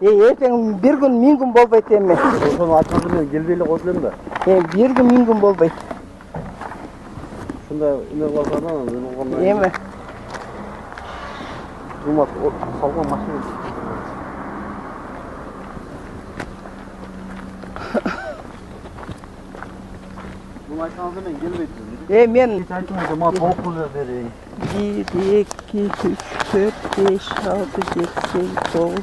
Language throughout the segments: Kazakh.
Ертең bir күн 1000 күн болбойт эми. Ошону айтқанда мен келбей эле койсун элем да. Bir күн 1000 күн болбойт. Ушундай эме кылсаң эме кылганда. Эми. Жумат салган машина. Bunu айтқанда мен келбейт. Мен айтқанда мага толук кылып берейин. 1, 2, 3, 4, 5, 6, 7, 8, 9,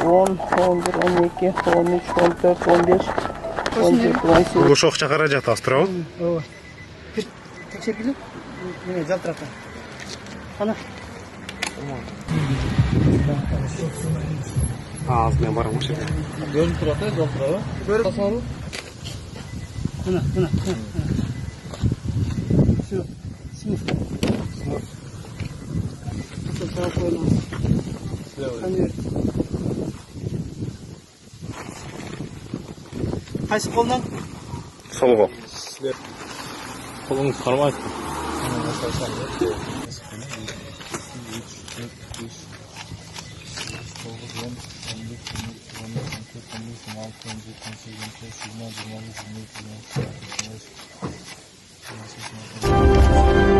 10, 11, 12, 13, 14, 15, 17, 18. Бул ошо акча каражат астырабы? Ооба. Текшергиле. Міне жалтырата. Ана. Аз мен барам ошо. Көрүнүп турат э, жалтырабы? Көрүп атсаңбы? Ана. Всё. Снег. Кайсы колунан? Сол кол. Колуңуз кармайт. Thank you.